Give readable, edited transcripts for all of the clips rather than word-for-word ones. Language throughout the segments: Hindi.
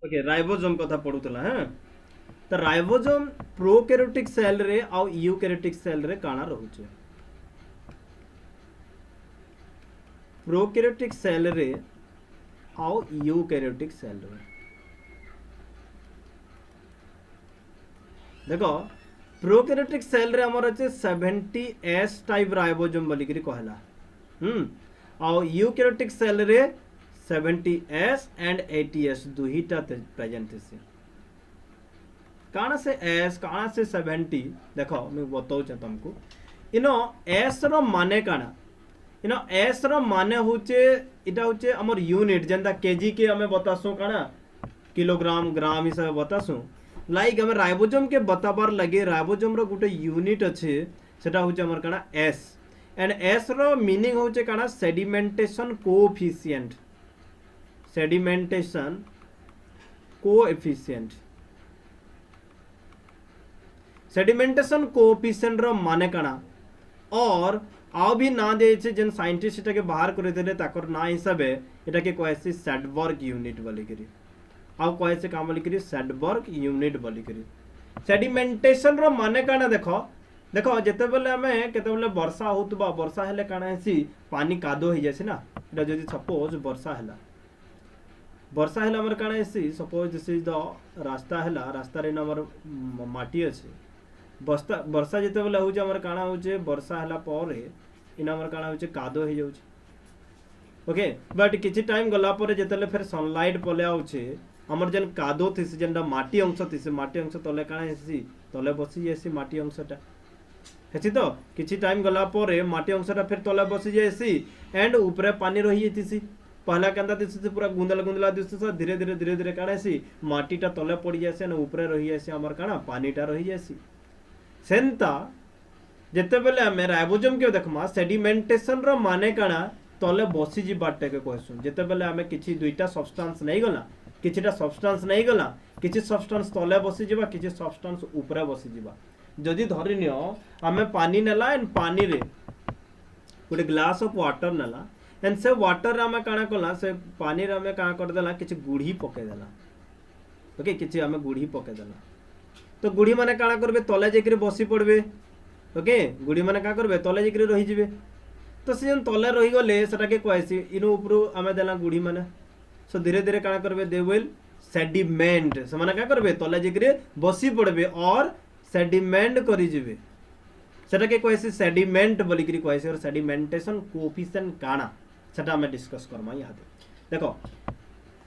ओके राइबोसोम कथा पढुतला हां तो राइबोसोम प्रोकैरियोटिक सेल रे आ यूकैरियोटिक सेल रे काना रहउचे प्रोकैरियोटिक सेल रे आ यूकैरियोटिक सेल रे देखो प्रोकैरियोटिक सेल रे हमर अछि 70 एस टाइप राइबोसोम बोली करी कहला आ यूकैरियोटिक सेल रे 70 एस एंड 80 एस दुहीटा प्रेजेंट है काना से एस काना से 70 देखो मैं बताऊँ तुमको इनो एस रो माने काना इनो एस रो माने होचे इटा होचे हमर यूनिट जेंदा केजी के हमें बतासु काना किलोग्राम ग्राम हिसाब बतासु लाइक हमें राइबोसोम के बताबार लगे राइबोसोम रो गुटे यूनिट अच्छे सेटा होचे हमर काना एस एंड एस रो मीनिंग होचे काना sedimentation coefficient sedimentation coefficient sedimentation coefficient रो माने काना और आउ भी ना दे जेन साइंटिस्ट एटा के बाहर करे देले ताकर ना हिसाबे एटा के कहसी सैडबर्ग यूनिट बोली करी आउ कहसे काम बोली करी सैडबर्ग यूनिट बोली करी सेडिमेंटेशन रो माने काना देखो देखो जेते बेले हमें केते बेले वर्षा होतबा वर्षा हेले काना हेसी पानी कादो हो जायसी ना एटा जदी सपोज वर्षा हेला हमर काना हेसी सपोज दिस इज द रास्ता हेला रास्ता रे हमर माटी अछि वर्षा जिते बेले होचे हमर काना होचे वर्षा हला पर इन हमर काना होचे कादो हो जाउचे ओके बट किछि टाइम गला पर जेतेले फिर सनलाइट पले आउचे हमर जन कादो थिस जेनडा माटी अंश थिस माटी अंश तले काना हेसी तले बसी जेसी माटी अंशटा हेछि तो किछि टाइम गला पर माटी अंशटा फिर तले बसी जेसी एंड ऊपरे पानी रही जेतिसी पहला केंदा दिससे पूरा गुंदला गुंदला दिससे धीरे धीरे धीरे धीरे काना हेसी माटीटा तले पड़ी जेसे न ऊपरे रही जेसी हमर काना पानीटा रही जेसी सेंता जेते बेले हमें राइबोसोम के देखमा सेडिमेंटेशन रो माने काना तले बसी जिबाटे के कहसु जेते बेले हमें किछि दुईटा सब्सटेंस नहीं गला किछिटा सब्सटेंस नहीं गला किछि सब्सटेंस तले बसी जिबा किछि सब्सटेंस ऊपरे बसी जिबा जदी धरि नियो हमें पानी नेला एंड पानी रे गोटे ग्लास ऑफ वाटर नेला एंड से वाटर रे हमें काना कला से पानी रे हमें काना कर देला किछि गुड़ी पके देला ओके किछि हमें गुड़ी पके देला तो गुड़ी माने काना करबे तले जेकरी बसी पड़बे ओके गुड़ी माने का करबे तले जेकरी रही जिबे तो से जन तले रही गले सेटा के कहसी इनो ऊपर हमें देला गुड़ी माने सो धीरे धीरे काना करबे दे विल सेडिमेंट से माने का करबे तले जेकरी बसी पड़बे और सेडिमेंट करी जिबे सेटा के कहसी सेडिमेंट बोली करी कहसी और सेडिमेंटेशन कोएफिशिएंट काना सेटा हमें डिस्कस करमा याद देखो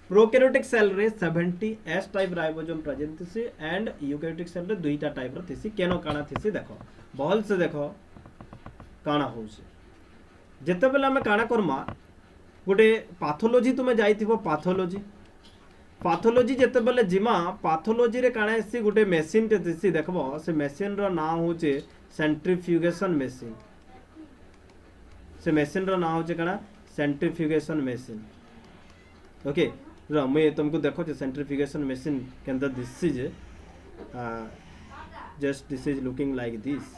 प्रोकैरियोटिक सेल रे 70 एस टाइप राइबोसोम प्रेजेंट थिसी एंड यूकैरियोटिक सेल रे दुईटा टाइप रो थिसी केनो काना थिसी देखो बहल से देखो काना होउसे जेते बेला हमें काना करमा गोटे पैथोलॉजी तुमे जाइथिबो पैथोलॉजी जेते बेले जिमा पैथोलॉजी रे काना हेसी गोटे मशीन ते थिसी देखबो से मशीन रो नाम होचे सेंट्रीफ्यूगेशन मशीन से मशीन रो नाम होचे काना सेंट्रीफ्यूगेशन मशीन ओके मैं तुमको देखो सेंट्रीफ्यूगेशन मशीन के अंदर this is just this is looking like this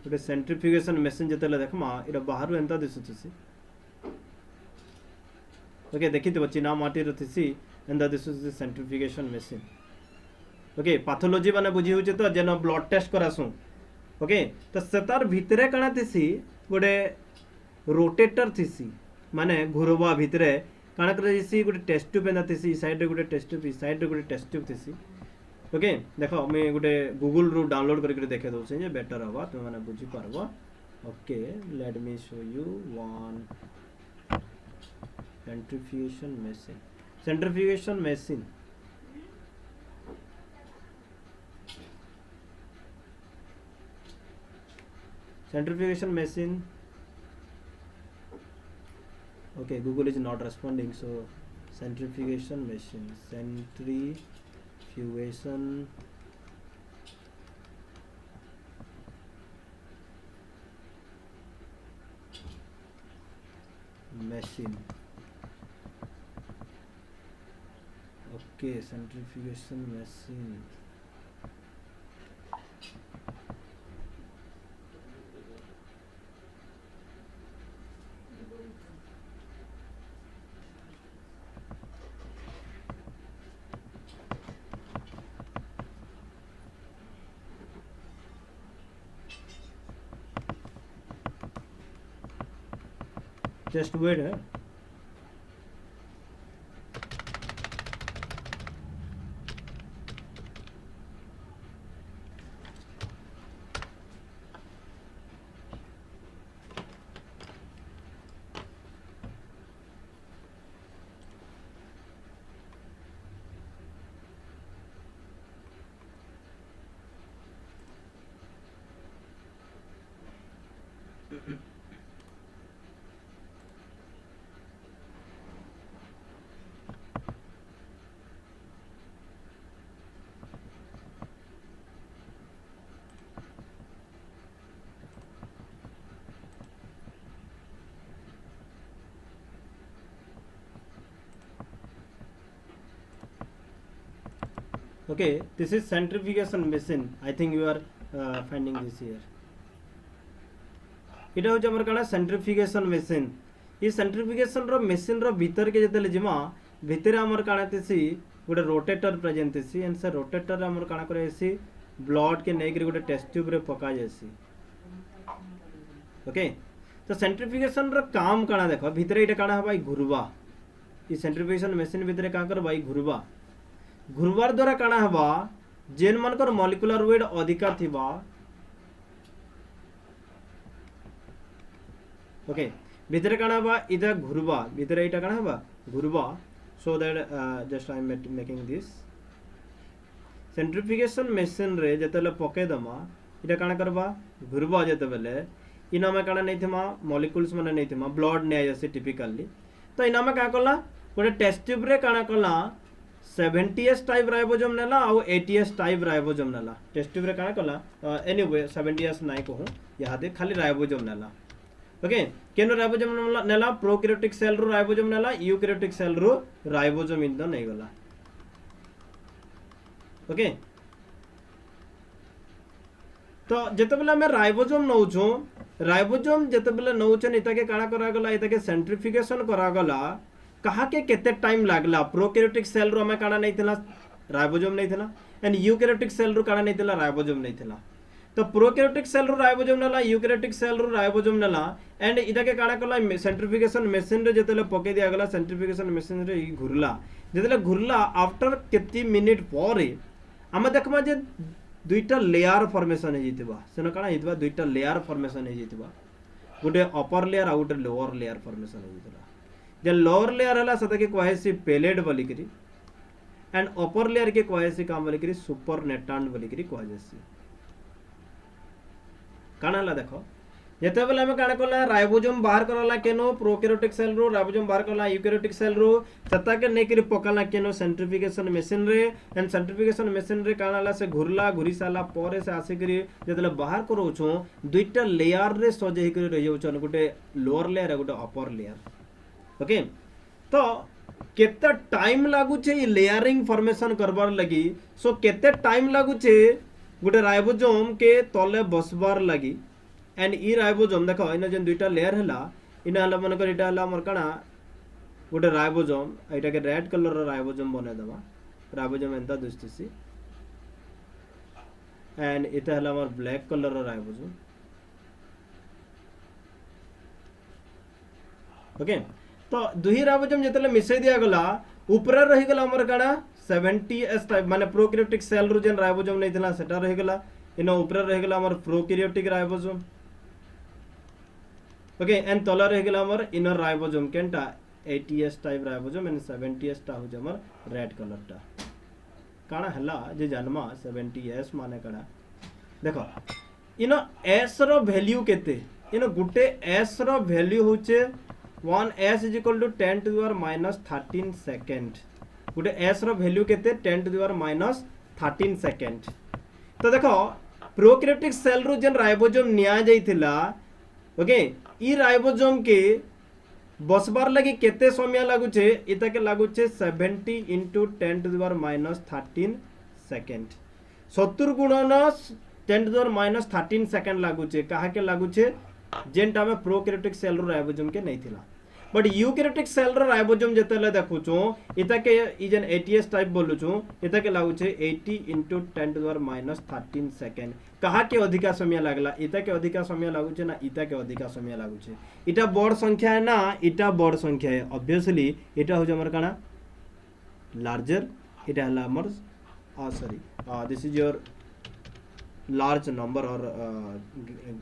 गोटे सेंट्रीफ्यूगेशन मशीन जिते देखमा इरा बाहर एंता दिसुसी ओके देखी चिना माटी रथी एंता दिसुसी सेंट्रीफ्यूगेशन मशीन ओके पैथोलॉजी माने बुझी होचे तो जेन ब्लड टेस्ट करासु ओके तो सेतार भितरे काना थिसी गोटे रोटेटर थिसी माने घुरबा भितरे काना करसी गोटे टेस्ट ट्यूब एंदा थिसी साइड रे गोटे टेस्ट ट्यूब साइड रे गोटे टेस्ट ट्यूब थिसी ओके देखो मैं गोटे गूगल रू डाउनलोड करके देखे दउछे जे बेटर हवा तुम माने बुझी पारबो okay let me show you one centrifugation machine centrifugation machine okay Google is not responding so centrifugation machine okay centrifugation machine test weight है। Okay, this is centrifugation machine. I think you are finding this here. এটা হচ্ছে আমার কানা সেন্ট্রিফিকেশন মেশিন। এই সেন্ট্রিফিকেশন র মেশিন র ভিতর কে যেতেলে জিমা ভিতরে আমার কানা তেছি গোটে रोटेटर प्रेजेंट तेसी एंड से रोटेटर हमर काना करे एसी ब्लड के नेक रे गोटे टेस्ट ट्यूब रे पका जासी। ओके, तो सेंट्रिफिकेशन र काम काना देखो भितरे इटा काना हबाई घुरबा। ई सेंट्रिफिकेशन मशीन भितरे का कर भाई घुरबा। घुरबार द्वारा काना हबा जेन मानकर मॉलिक्यूलर वेट अधिका थिबा। ओके, भितरे काना हबा इदा घुरबा, भितरे इटा काना हबा घुरबा। So that just I am making this centrifugation machine रे जेतेले पके दमा इटा काना करबा घुरबा जेते बेले इना में काना नहीं थमा मॉलिक्यूल्स माने नहीं थमा ब्लड ने जैसे टिपिकली। तो इना में का करला गोटे टेस्ट ट्यूब रे काना करला 70s टाइप राइबोसोम नेला और 80s टाइप राइबोसोम नेला। टेस्ट ट्यूब रे काना करला एनीवे 70s नाही कहूं यहां दे खाली राइबोसोम नेला। ओके, केनो राइबोसोम नेला प्रोकैरियोटिक सेल रो राइबोसोम नेला यूकैरियोटिक सेल रो राइबोसोम इन द नहीं गला। ओके, तो जेते बेला मैं राइबोसोम नउछु राइबोसोम जेते बेला नउछन इता के काना करा गला इता के सेंट्रिफिकेशन करा गला कहा के केते टाइम लागला। प्रोकैरियोटिक सेल रो में काना नहीं थिला राइबोसोम नहीं थिला एंड यूकैरियोटिक सेल रो काना नहीं थिला राइबोसोम नहीं थिला। तो प्रोकैरियोटिक सेल रो राइबोसोम नेला यूकैरियोटिक सेल रो राइबोसोम नेला एंड इदा के काना कला सेंट्रिफिकेशन मशीन रे जेतेले पके दिया गला। सेंट्रिफिकेशन मशीन रे घुरला जेतेले घुरला आफ्टर केती मिनिट परे हम देखमा जे दुईटा लेयर फॉर्मेशन हे जितबा सेनो काना हितबा दुईटा लेयर फॉर्मेशन हे जितबा गोटे अपर लेयर आ गोटे लोअर लेयर फॉर्मेशन हे जितला। जे लोअर लेयर हला सता के कहैसी पेलेट बोली करी एंड अपर लेयर के कहैसी काम बोली करी सुपर नेटांड बोली करी कहैसी। काना हला देखो जेते बेले हम काना करला राइबोसोम बाहर करला केनो प्रोकैरियोटिक सेल रो राइबोसोम बाहर करला यूकैरियोटिक सेल रो सता के नेकरी पकाला केनो सेंट्रिफिकेशन मशीन रे एंड सेंट्रिफिकेशन मशीन रे काना हला से घुरला घुरी साला परे से आसी करी जेतेले बाहर करो छो दुईटा लेयर रे सजे करी रहि जाउ छन गोटे लोअर लेयर गोटे अपर लेयर। ओके, तो केते टाइम लागु छे ई लेयरिंग फॉर्मेशन करबार लगी। सो केते टाइम लागु छे गोटे राइबोसोम के तले बसबार लगी एंड ई राइबोसोम देखो इना जेन दुईटा लेयर हला इना हला मन कर इटा हला हमर काना गोटे राइबोसोम एटा के रेड कलर रो राइबोसोम बने दबा। राइबोसोम एंता दुस्तिसी एंड इटा हला हमर ब्लैक कलर रो राइबोसोम। ओके, तो दुही राइबोसोम जेतेले मिसै दिया गला ऊपर रहि गला हमर काना 70s टाइप माने प्रोकैरियोटिक सेल रो जेन राइबोसोम नहीं थिला सेटा रहि गला इनो ऊपर रहि गला हमर प्रोकैरियोटिक राइबोसोम। ओके, एंड तला रहि गला हमर इनर राइबोसोम केनटा 80s type ribosome and 70s टा हो हमर रेड कलर टा। काना हला जे जन्मा 70s माने काना देखो इनो s रो वैल्यू केते इनो गुटे s रो वैल्यू होचे 1s = 10 to the power -13 second. गोटे s रो वैल्यू केते 10 to the power -13 सेकंड। तो देखो प्रोकैरियोटिक सेल रो जेन राइबोसोम निया जाइथिला ओके ई राइबोसोम के बसबार लगी केते समय लागु छे इता के लागु छे 70 × 10 to the power -13 सेकंड। 70 गुणन 10 to the power -13 सेकंड लागु छे कहा के लागु छे जेनटा में प्रोकैरियोटिक सेल रो राइबोसोम के नहीं थिला बट यूकैरियोटिक सेल रो राइबोसोम जेतेले देखुछु इता के ई जेन एटीएस टाइप बोलुछु इता के लागुचे 80 * 10⁻13 सेकंड कहा के अधिका समय लागला इता के अधिका समय लागुचे ना इता के अधिका समय लागुचे इटा बड़ संख्या है ना इटा बड़ संख्या है ऑब्वियसली इटा हो हमर काना लार्जर इटा हला हमर sorry this is your large number or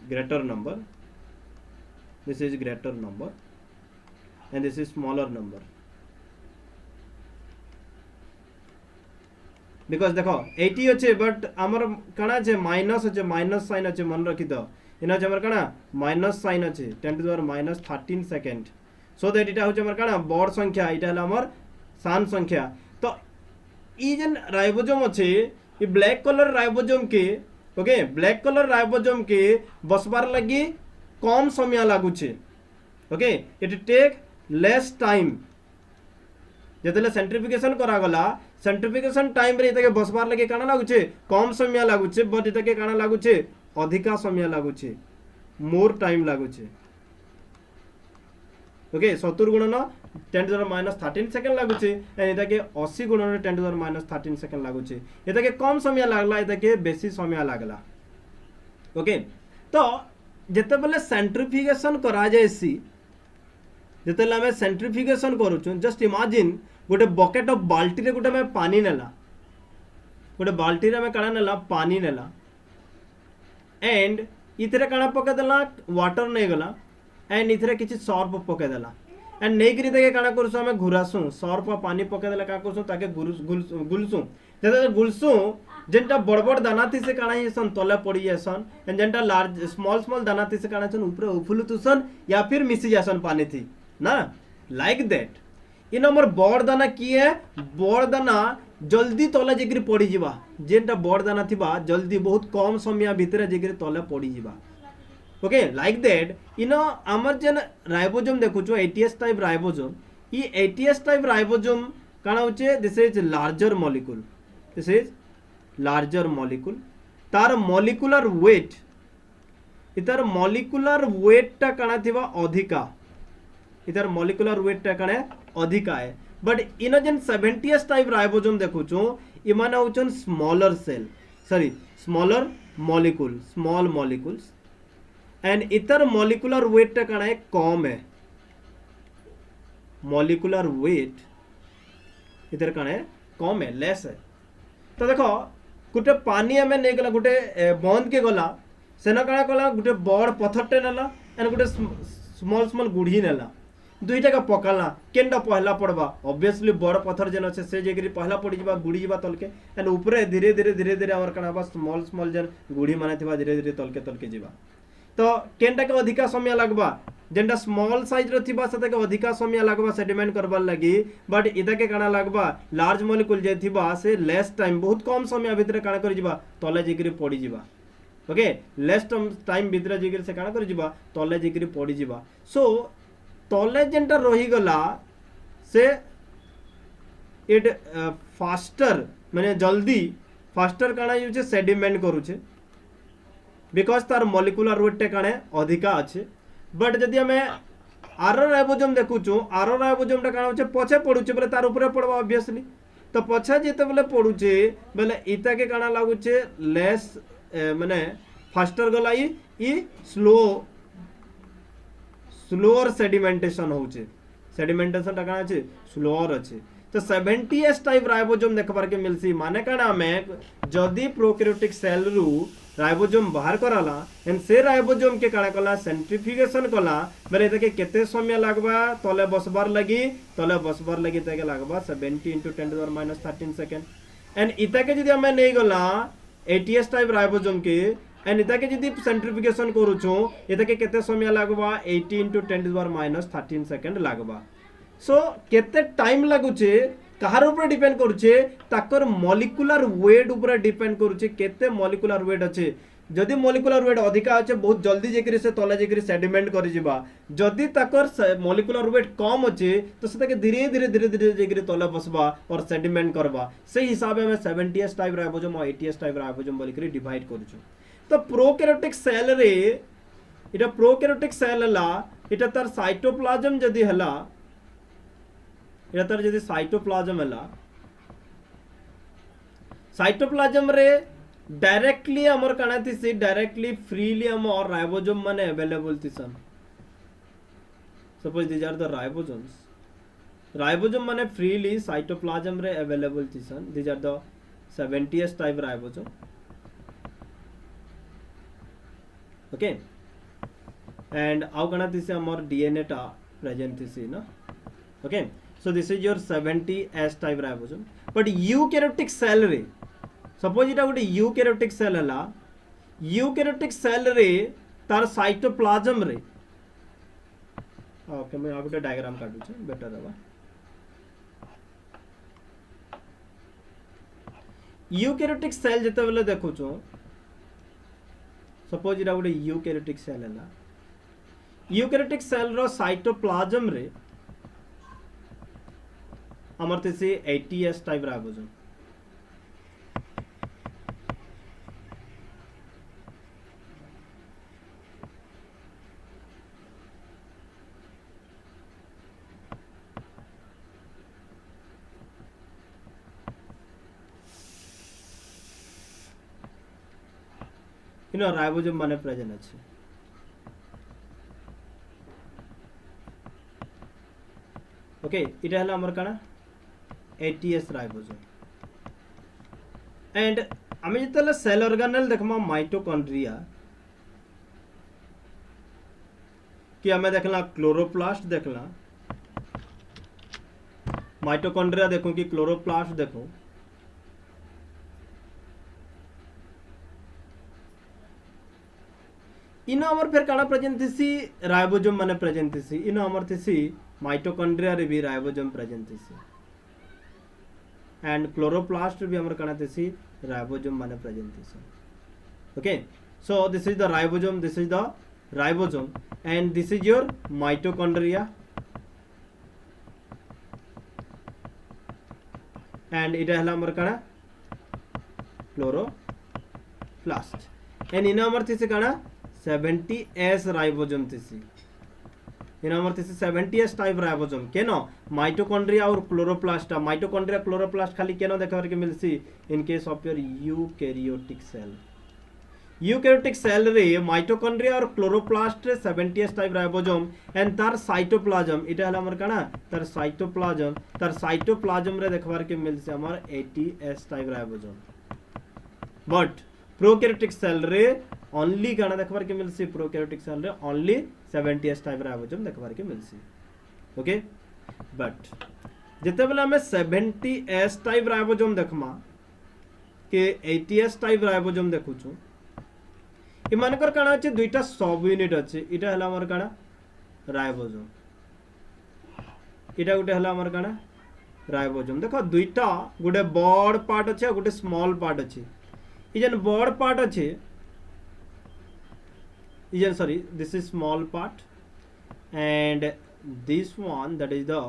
greater number, this is greater number and this is smaller number because देखो 80 अच्छे बट हमर कणा जे माइनस अच्छे माइनस साइन अच्छे मन रखी दो इना जे हमर कणा माइनस साइन अच्छे 10⁻13 सेकंड सो दैट इटा हो हमर कणा बड़ संख्या इटा हला हमर सान संख्या तो ई जेन राइबोसोम अच्छे ई ब्लैक कलर राइबोसोम के ओके ब्लैक कलर राइबोसोम के बसबार लगी कम समय लागुचे okay it take less time जेतले सेंट्रिफिकेशन करा गला सेंट्रिफिकेशन टाइम रे इतके बसबार लगी काना लागुचे कम समय लागुचे बट इतके काना लागुचे अधिका समय लागुचे मोर टाइम लागुचे ओके 70 गुणन 10⁻13 सेकंड लागुचे एंड इतके 80 गुणन 10⁻13 सेकंड लागुचे इतके कम समय लागला इतके बेसी समय लागला ओके तो जेते बेले सेंट्रिफिकेशन करा जायसी जेते हमें सेंट्रिफिकेशन करूछु जस्ट इमेजिन गोटे बकेट ऑफ बाल्टी रे गोटे में पानी नेला गोटे बाल्टी रे में काना नेला पानी नेला एंड इथरे काना पके देला वाटर नै गला एंड इथरे किछि सर्फ पके देला एंड नै करी देके काना करसु हमें घुरासु सर्फ पानी पके देला का करसु ताके गुलसु जेते गुलसु जेंटा बड़ बड़ दाना थी से काना हिसन तले पड़ी जासन एंड जेंटा लार्ज स्मॉल स्मॉल दाना थी से काना सन ऊपर उफुलुतुसन या फिर मिसी जासन पानी थी ना लाइक दैट इन हमर बड़ दाना की है बड़ दाना जल्दी तले जेकरी पड़ी जिबा जेंटा बड़ दाना थिबा जल्दी बहुत कम समय भीतर जेकरी तले पड़ी जिबा ओके लाइक दैट इन हमर जेन राइबोसोम देखुछो एटीएस टाइप राइबोसोम ई एटीएस टाइप राइबोसोम काना होचे this is larger molecule this is larger molecule तार मॉलिक्यूलर वेट इतर मॉलिक्यूलर वेट टा काना थिबा अधिका इधर मॉलिक्यूलर वेट टा काने अधिका है बट इन जेन 70s टाइप राइबोसोम देखुछु इमाने होचन smaller cell sorry smaller molecule small molecules and इतर मॉलिक्यूलर वेट टा काना है कम है मॉलिक्यूलर वेट इधर काना है कम है लेस है तो देखो गुटे पानी हमें नहीं गला गुटे बंद के गला सेना काना कला गुटे बड़ पत्थरटे नेला and Gute small small Gudi नेला दुईटा का पकाला केनटा पहला पड़वा ऑब्वियसली बड़ पत्थर जेन अच्छे से जेकरी पहला पड़ी जीवा गुड़ी जीवा तलके एंड ऊपरे धीरे धीरे और काना बा स्मॉल स्मॉल जेन गुड़ी माने थिबा धीरे धीरे तलके जीवा तो केनटा के अधिका समय लागबा जेंटा स्मॉल साइज रो थिबा सते के अधिका समय लागबा सेडिमेंट करबार लागि बट इदा के काना लागबा लार्ज मॉलिक्यूल जे थिबा से लेस टाइम बहुत कम समय भीतर काना करि जीवा तले जेकरी पड़ी जीवा ओके लेस टाइम भीतर जेकरी से काना करि जीवा तले जेकरी पड़ी जीवा सो तले जेंटा रही गला से इट फास्टर माने जल्दी फास्टर काना यूज सेडिमेंट करूचे बिकॉज तार मॉलिक्यूलर वेट टे काने अधिका अच्छे बट जदि हमें आरो राइबोसोम देखुछु आरो राइबोसोम टा काना होचे पछे पडुचे बोले तार ऊपर पड़वा ऑब्वियसली तो पछे जेते बोले पडुचे बोले इता के काना लागुचे लेस माने फास्टर गला ई स्लोअर सेडिमेंटेशन होचे सेडिमेंटेशन टा काना छे स्लोअर अच्छे तो 70s टाइप राइबोसोम देखबार के मिलसी माने काना में जदि प्रोकैरियोटिक सेल रु राइबोसोम बाहर कराला एंड से राइबोसोम के काना कला सेंट्रिफिकेशन कला बेले तके केते समय लागबा तले बसबार लगी तके लागबा 70 * 10⁻13 सेकंड एंड इता के जदि हमें नहीं गला एटीएस टाइप राइबोसोम के एंड इता के जदि सेंट्रिफिकेशन करूछु इता के केते समय लागबा 80 * 10⁻13 सेकंड लागबा सो केते टाइम लागुचे कहार ऊपर डिपेंड करूचे ताकर मॉलिक्यूलर वेट ऊपर डिपेंड करूचे केते मॉलिक्यूलर वेट अच्छे जदि मॉलिक्यूलर वेट अधिका अच्छे बहुत जल्दी जेकरी से तले जेकरी सेडिमेंट करि जिबा जदि ताकर मॉलिक्यूलर वेट कम अच्छे तो से ताके धीरे धीरे जेकरी तले बसबा और सेडिमेंट करबा से हिसाब में 70s टाइप राइबोसोम और 80s टाइप राइबोसोम बोली करी डिवाइड करूछु तो प्रोकैरियोटिक सेल रे इटा प्रोकैरियोटिक सेल ला इटा तार साइटोप्लाज्म जदि हला इटा तार जदि साइटोप्लाज्म हला साइटोप्लाज्म रे डायरेक्टली हमर काना थिसी डायरेक्टली फ्रीली हमर राइबोसोम माने अवेलेबल थिसन suppose these are the ribosome माने फ्रीली साइटोप्लाज्म रे अवेलेबल थिसन these are the 70s type ribosome okay and how gonna this our DNA ta present this no okay so this is your 70s type ribosome but eukaryotic cell रे suppose इटा गोटे eukaryotic cell हला eukaryotic cell रे तार cytoplasm रे ओके मैं आ गोटे डायग्राम काटू छ बेटर हवा eukaryotic cell जते बेले देखु छ suppose इटा गोटे eukaryotic cell हला यूकैरियोटिक सेल रो साइटोप्लाज्म रे हमर तेसी 80s टाइप राइबोसोम इनो राइबोसोम माने प्रेजेंट अछि ओके इटा हला हमर काना 80s राइबोसोम एंड आमे जतले सेल ऑर्गेनेल देखमा माइटोकॉन्ड्रिया कि हमें देखला क्लोरोप्लास्ट देखला माइटोकॉन्ड्रिया देखो कि क्लोरोप्लास्ट देखो इनो हमर फिर काना प्रेजेंट थिसी राइबोसोम माने प्रेजेंट थिसी इनो हमर थिसी माइटोकॉन्ड्रिया रे भी राइबोसोम प्रेजेंट थिसी एंड क्लोरोप्लास्ट भी हमर काना थिसी राइबोसोम माने प्रेजेंट थिसी okay so this is the ribosome this is the ribosome and this is your mitochondria and इटा हला हमर काना क्लोरोप्लास्ट एंड इनो हमर थिसी काना 70s राइबोसोम थिसी इन हमर थिसी 70s टाइप राइबोसोम केनो माइटोकॉन्ड्रिया और क्लोरोप्लास्ट माइटोकॉन्ड्रिया क्लोरोप्लास्ट खाली केनो देखबार के मिलसी in case of your eukaryotic cell रे माइटोकॉन्ड्रिया और क्लोरोप्लास्ट रे 70s टाइप राइबोसोम एंड तार साइटोप्लाज्म इटा हला हमर काना तार साइटोप्लाज्म रे देखबार के मिलसी हमर 80s type ribosome but prokaryotic cell रे ओनली गाना देखबार के मिलसी प्रोकैरियोटिक सेल रे ओनली 70s टाइप राइबोसोम देखबार के मिलसी ओके बट जते बेला हमें 70s टाइप राइबोसोम देखमा के 80s टाइप राइबोसोम देखु छु इ मानकर काना अछि दुईटा सब यूनिट अछि इटा हला हमर काना राइबोसोम इटा गुटे हला हमर काना राइबोसोम देखो दुईटा गुटे बड़ पार्ट अछि गुटे स्मॉल पार्ट अछि इ जन बड़ पार्ट अछि sorry this is small part and this one that is the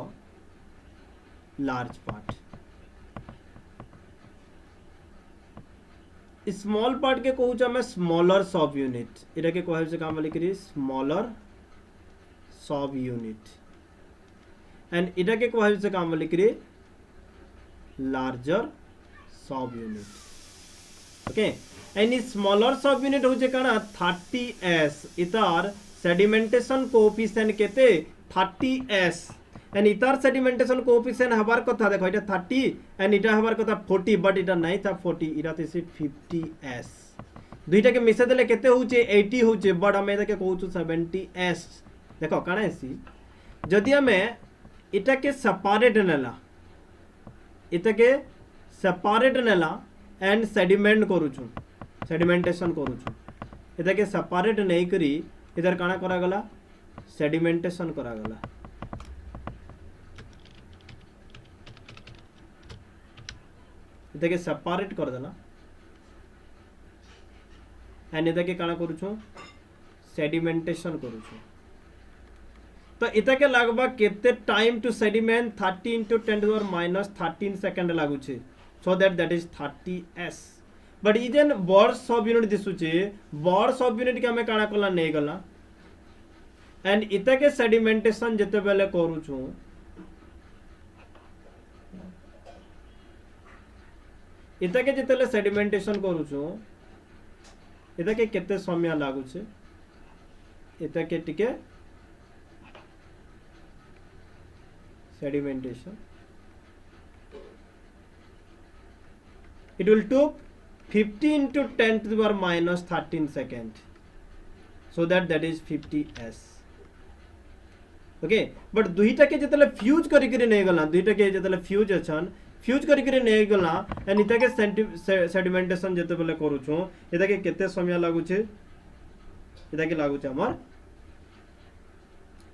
large part small part के कहू छ मैं smaller sub unit इटा के कहै छै काम लिखि smaller sub unit and इटा के कहै छै काम लिखि larger sub unit okay and smaller sub unit होचे काना 30s इतार सेडिमेंटेशन कोएफिशिएंट केते 30s एंड इतार सेडिमेंटेशन कोएफिशिएंट हबार कथा देखो इटा 30 एंड इटा हबार कथा 40 बट इटा नहीं था 40 इटा थिसी 50s दुईटा के मिसे देले केते होचे 80 होचे बट हम एदा के कहू छु 70s देखो काना एसी जदि हमें इटा के सेपरेट नेला इटा के सेपरेट नेला एंड सेडिमेंट करू छु सेडिमेंटेशन करू छु इधर के सेपरेट नहीं करी इधर काना करा गला सेडिमेंटेशन करा गला इधर के सेपरेट कर देला एंड इधर के काना करू छु सेडिमेंटेशन करू छु तो इधर के लगभग केते time to sediment 30 into 10⁻13 second लागू छे so that is 30s but इजन बड़ सब यूनिट दिसुचे बड़ सब यूनिट के हमें काना कला नहीं गला एंड इता के सेडिमेंटेशन जते बेले करू छु इता के जते सेडिमेंटेशन करू छु इता के केते समय लागु छे इता के टिके sedimentation it will took 50 into 10 to the power minus 13 second, so that is 50s. okay, but दुईटा के जतले फ्यूज करी करी नहीं गला दुईटा के जतले फ्यूज अछन फ्यूज करी करी नहीं गला एंड इता के सेडिमेंटेशन जते बेले करू छु इता के केते समय लागु छे इता के लागु छे हमर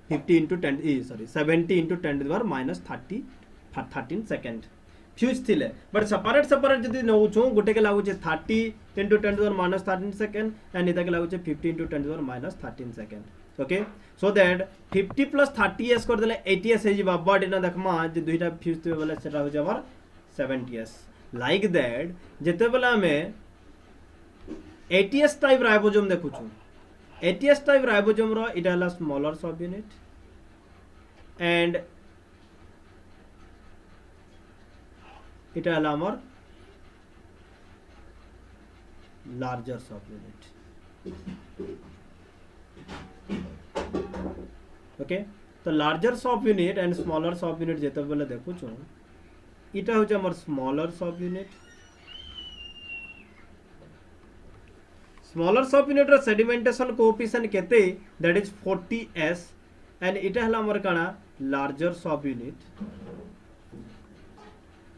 50 into 10 sorry 70 into 10 to the power minus 13 second fuse थिले बट सेपरेट सेपरेट जदि नउ छु गुटे के लागु छे 30 into 10 to the power minus 13 second and इता के लागु छे 50 into 10 to the power minus 13 second okay so that 50 plus 30s कर देले 80s हे जिबा बट इना देखमा जे दुईटा फ्यूज थिबे बेले सेटा हो जावर 70s लाइक दैट जते बेला हमें 80s टाइप राइबोसोम देखु छु 80s टाइप राइबोसोम रो इटा हला स्मॉलर सब यूनिट एंड इटा हला हमर लार्जर सब यूनिट ओके तो larger subunit and smaller subunit जेते बेले देखु छु इटा हो हमर smaller subunit smaller subunit रो सेडिमेंटेशन कोएफिशिएंट केते दैट इज 40s एंड इटा हला हमर काना लार्जर सब यूनिट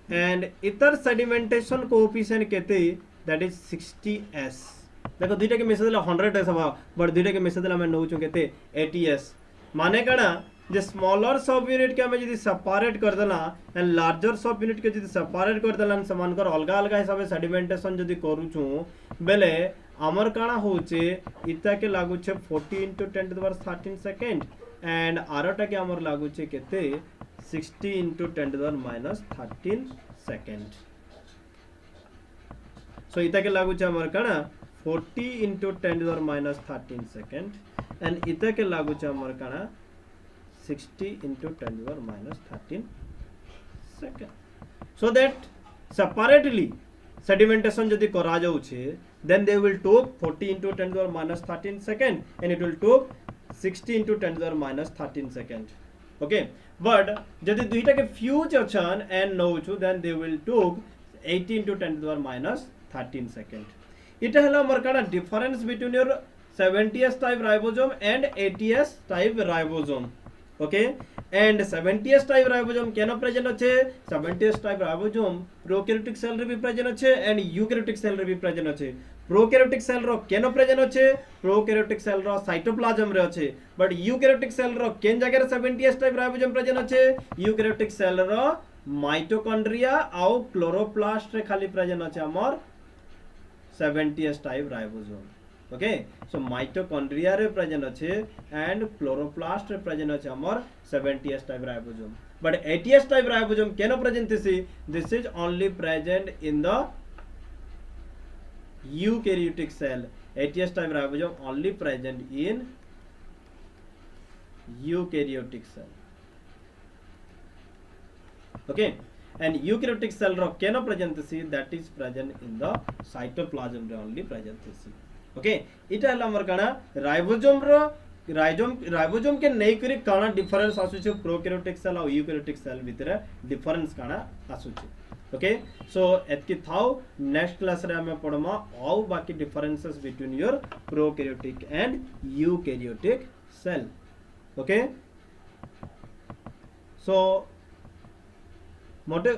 एंड इतर सेडिमेंटेशन कोएफिशिएंट केते दैट इज 60s देखो दुईटा के मिसे देला 100s हवा बट दुईटा के मिसे देला मैं नौ छु केते 80s माने काना जे स्मॉलर सब यूनिट के हमें यदि सेपरेट कर देला एंड लार्जर सब यूनिट के यदि सेपरेट कर देला समान कर अलगा अलगा हिसाब से सेडिमेंटेशन यदि करू छु बेले हमर काना होचे इता के लागु छे 40 into 10 to the power 13 second and आरोटा के हमर लागु छे केते 60 into 10 to the power minus 13 second सो इता के लागु छे हमर काना 40 into 10 to the power minus 13 second and इता के लागु छे हमर काना 60 into 10 to the power minus 13 second so that separately sedimentation जदि करा जाउ छे then they will took 40 into 10 to the power minus 13 second and it will took 60 into 10 to the power minus 13 second okay but जदि दुईटा के फ्यूज अछन एंड नो छु then they will took 80 into 10 to the power minus 13 second इटा हला हमर काना difference between your 70s type ribosome and 80s type ribosome okay and 70s type ribosome केनो प्रेजेंट अछि 70s type ribosome prokaryotic cell रे भी प्रेजेंट अछि एंड यूकैरियोटिक सेल रे भी प्रेजेंट अछि प्रोकैरियोटिक सेल रो केनो प्रेजेंट अछि प्रोकैरियोटिक सेल रो साइटोप्लाज्म रे अछि बट यूकैरियोटिक सेल रो केन जगह रे 70s टाइप राइबोसोम प्रेजेंट अछि यूकैरियोटिक सेल रो माइटोकॉन्ड्रिया आ क्लोरोप्लास्ट रे खाली प्रेजेंट अछि हमर 70s type ribosome okay so mitochondria रे प्रेजेंट अछि एंड क्लोरोप्लास्ट रे प्रेजेंट अछि हमर 70s type ribosome but 80s type ribosome केनो present this is only present in the eukaryotic cell 80s type ribosome only present in eukaryotic cell okay and eukaryotic cell ro keno present see that is present in the cytoplasm रे only present see okay इटा हला हमर काना राइबोसोम रो राइबोसोम के नै करी काना डिफरेंस आसु छै प्रोकैरियोटिक सेल और यूकैरियोटिक सेल भीतर डिफरेंस काना आसु छै ओके सो एतकी थाउ नेक्स्ट क्लास रे हमें पढमा ऑल बाकी differences between your prokaryotic and eukaryotic cell okay so मोटे